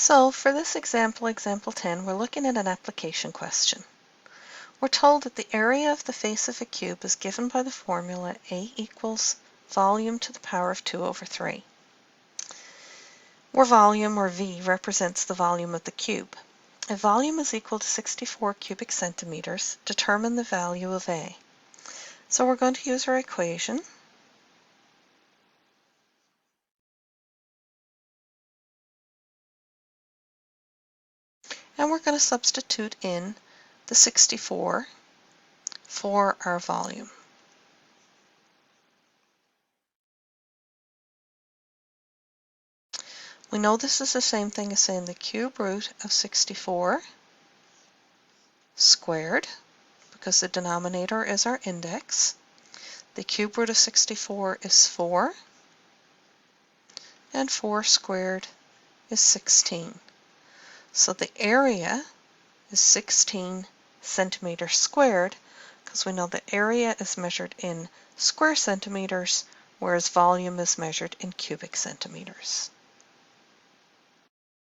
So for this example, example 10, we're looking at an application question. We're told that the area of the face of a cube is given by the formula A equals volume to the power of 2 over 3, where volume, or V, represents the volume of the cube. If volume is equal to 64 cubic centimeters, determine the value of A. So we're going to use our equation. And we're going to substitute in the 64 for our volume. We know this is the same thing as saying the cube root of 64 squared, because the denominator is our index. The cube root of 64 is 4, and 4 squared is 16. So the area is 16 centimeters squared, because we know the area is measured in square centimeters, whereas volume is measured in cubic centimeters.